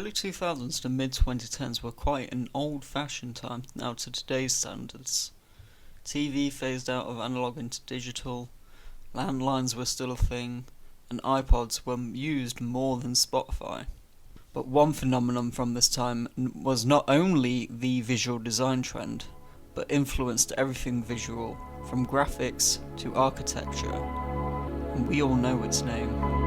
Early 2000s to mid 2010s were quite an old-fashioned time now to today's standards. TV phased out of analog into digital, landlines were still a thing, and iPods were used more than Spotify. But one phenomenon from this time was not only the visual design trend, but influenced everything visual, from graphics to architecture, and we all know its name.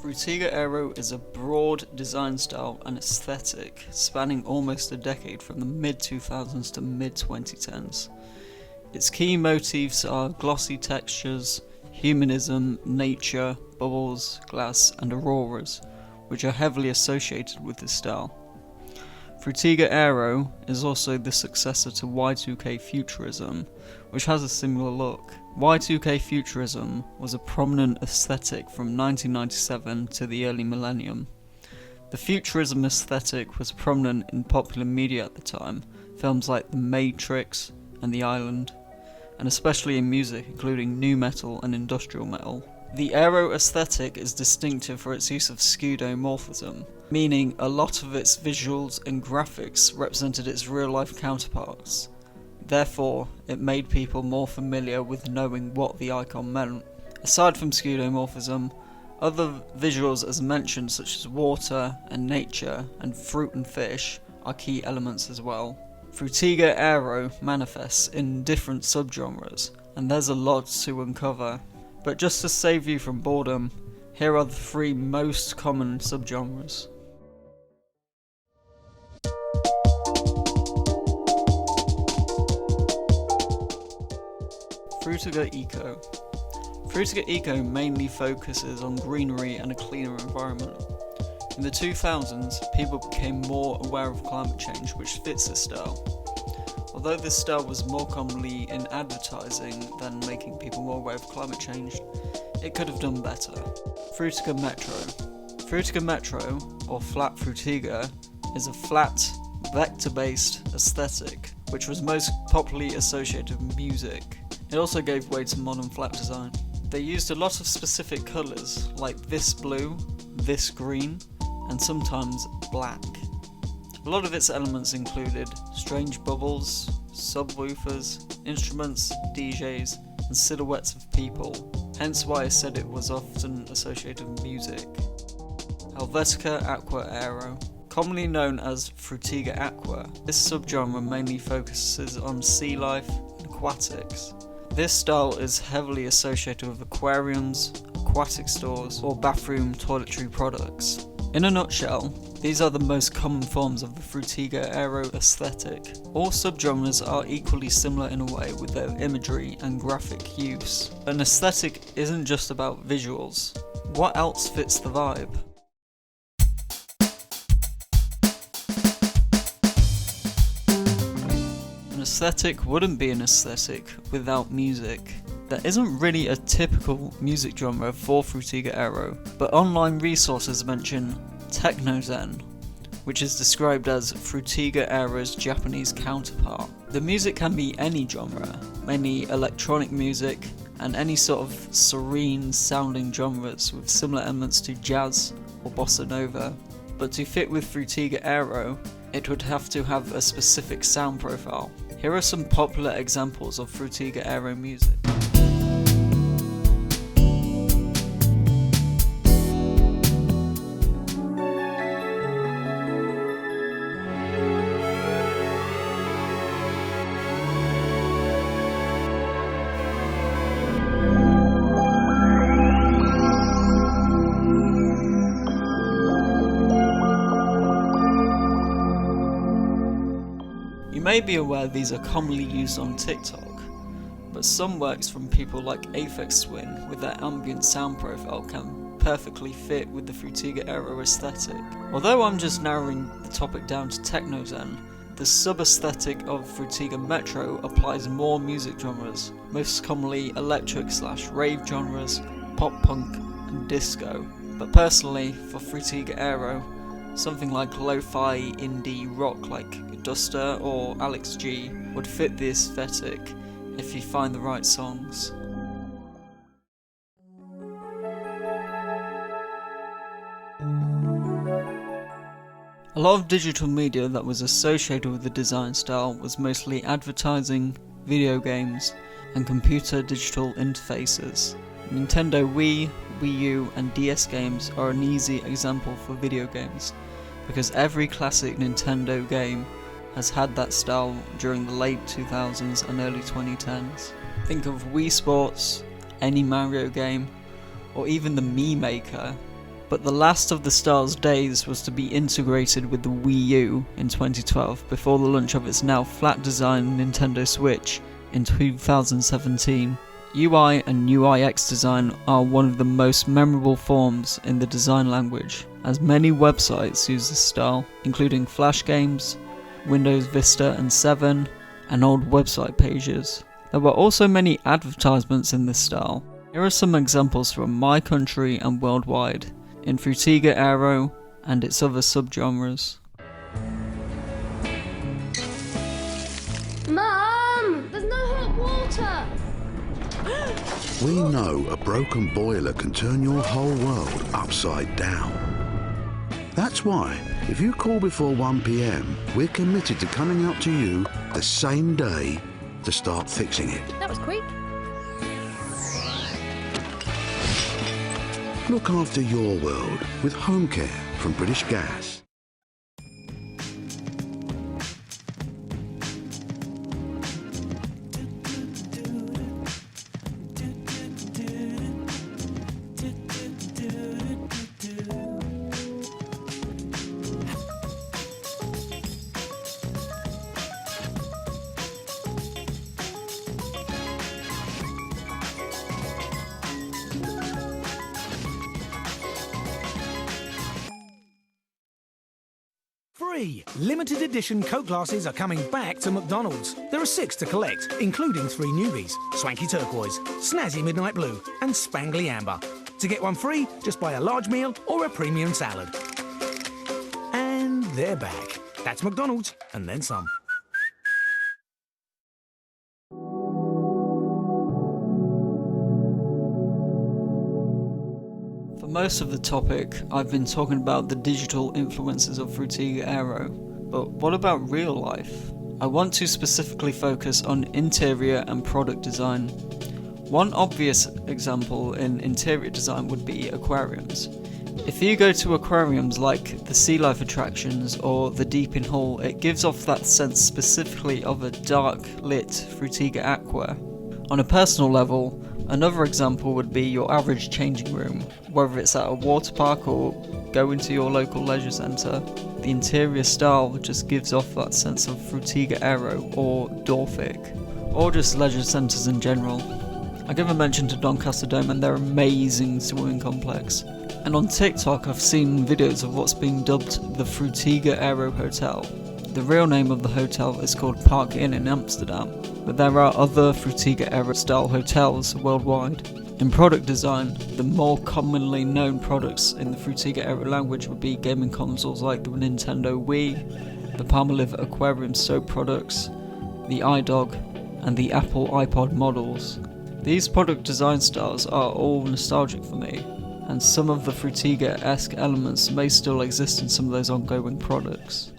Frutiger Aero is a broad design style and aesthetic spanning almost a decade from the mid-2000s to mid-2010s. Its key motifs are glossy textures, humanism, nature, bubbles, glass and auroras, which are heavily associated with this style. Frutiger Aero is also the successor to Y2K Futurism, which has a similar look. Y2K Futurism was a prominent aesthetic from 1997 to the early millennium. The Futurism aesthetic was prominent in popular media at the time, films like The Matrix and The Island, and especially in music including nu metal and industrial metal. The Aero aesthetic is distinctive for its use of skeuomorphism, meaning a lot of its visuals and graphics represented its real-life counterparts. Therefore, it made people more familiar with knowing what the icon meant. Aside from skeuomorphism, other visuals as mentioned such as water and nature and fruit and fish are key elements as well. Frutiger Aero manifests in different subgenres, and there's a lot to uncover. But just to save you from boredom, here are the three most common subgenres. Frutiger Eco. Frutiger Eco mainly focuses on greenery and a cleaner environment. In the 2000s, people became more aware of climate change, which fits this style. Although this style was more commonly in advertising than making people more aware of climate change, it could have done better. Frutiger Metro. Frutiger Metro, or flat Frutiger, is a flat, vector-based aesthetic, which was most popularly associated with music. It also gave way to modern flat design. They used a lot of specific colours, like this blue, this green, and sometimes black. A lot of its elements included strange bubbles, subwoofers, instruments, DJs, and silhouettes of people, hence why I said it was often associated with music. Helvetica Aqua Aero. Commonly known as Frutiger Aqua, this subgenre mainly focuses on sea life and aquatics. This style is heavily associated with aquariums, aquatic stores, or bathroom toiletry products. In a nutshell, these are the most common forms of the Frutiger Aero aesthetic. All subgenres are equally similar in a way with their imagery and graphic use. An aesthetic isn't just about visuals. What else fits the vibe? An aesthetic wouldn't be an aesthetic without music. There isn't really a typical music genre for Frutiger Aero, but online resources mention Techno-Zen, which is described as Frutiger Aero's Japanese counterpart. The music can be any genre, mainly electronic music, and any sort of serene sounding genres with similar elements to jazz or bossa nova. But to fit with Frutiger Aero, it would have to have a specific sound profile. Here are some popular examples of Frutiger Aero music. You may be aware these are commonly used on TikTok, but some works from people like Aphex Twin with their ambient sound profile can perfectly fit with the Frutiger Aero aesthetic. Although I'm just narrowing the topic down to techno zen, the sub-aesthetic of Frutiger Metro applies more music genres, most commonly electric/rave genres, pop punk and disco. But personally, for Frutiger Aero, something like lo-fi indie rock like Duster or Alex G would fit the aesthetic if you find the right songs. A lot of digital media that was associated with the design style was mostly advertising, video games, and computer digital interfaces. Nintendo Wii, Wii U, and DS games are an easy example for video games, because every classic Nintendo game has had that style during the late 2000s and early 2010s. Think of Wii Sports, any Mario game, or even the Mii Maker. But the last of the style's days was to be integrated with the Wii U in 2012 before the launch of its now flat design Nintendo Switch in 2017. UI and UIX design are one of the most memorable forms in the design language, as many websites use this style, including Flash games, Windows Vista and 7, and old website pages. There were also many advertisements in this style. Here are some examples from my country and worldwide, in Frutiger Aero and its other subgenres. Mum! There's no hot water! We know a broken boiler can turn your whole world upside down. That's why, if you call before 1 PM, we're committed to coming out to you the same day to start fixing it. That was quick. Look after your world with home care from British Gas. Free! Limited edition Coke glasses are coming back to McDonald's. There are 6 to collect, including 3 newbies, Swanky Turquoise, Snazzy Midnight Blue, and Spangly Amber. To get one free, just buy a large meal or a premium salad. And they're back. That's McDonald's, and then some. For most of the topic, I've been talking about the digital influences of Frutiger Aero, but what about real life? I want to specifically focus on interior and product design. One obvious example in interior design would be aquariums. If you go to aquariums like the Sea Life attractions or the Deep in Hull, it gives off that sense specifically of a dark lit Frutiger aqua. On a personal level, another example would be your average changing room, whether it's at a water park or go into your local leisure centre. The interior style just gives off that sense of Frutiger Aero or Dorfic, or just leisure centres in general. I give a mention to Doncaster Dome and their amazing swimming complex. And on TikTok I've seen videos of what's being dubbed the Frutiger Aero Hotel. The real name of the hotel is called Park Inn in Amsterdam, but there are other Frutiger Aero style hotels worldwide. In product design, the more commonly known products in the Frutiger Aero language would be gaming consoles like the Nintendo Wii, the Palmolive Aquarium soap products, the iDog, and the Apple iPod models. These product design styles are all nostalgic for me, and some of the Frutiger-esque elements may still exist in some of those ongoing products.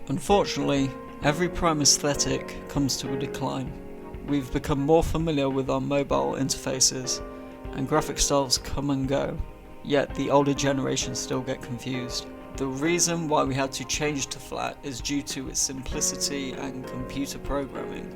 Unfortunately, every prime aesthetic comes to a decline. We've become more familiar with our mobile interfaces, and graphic styles come and go, yet the older generations still get confused. The reason why we had to change to flat is due to its simplicity and computer programming.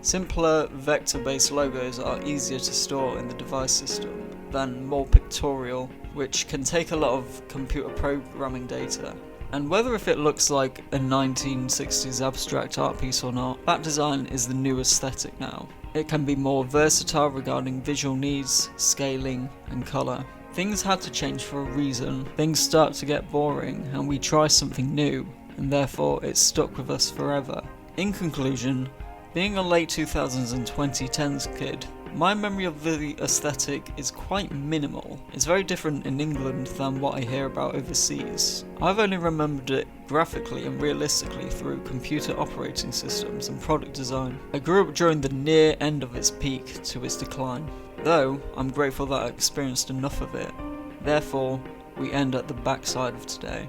Simpler vector-based logos are easier to store in the device system than more pictorial, which can take a lot of computer programming data. And whether if it looks like a 1960s abstract art piece or not, that design is the new aesthetic now. It can be more versatile regarding visual needs, scaling, and colour. Things had to change for a reason, things start to get boring, and we try something new, and therefore it's stuck with us forever. In conclusion, being a late 2000s and 2010s kid, my memory of the aesthetic is quite minimal. It's very different in England than what I hear about overseas. I've only remembered it graphically and realistically through computer operating systems and product design. I grew up during the near end of its peak to its decline. Though, I'm grateful that I experienced enough of it. Therefore, we end at the backside of today.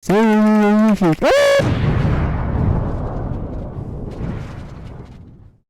See you.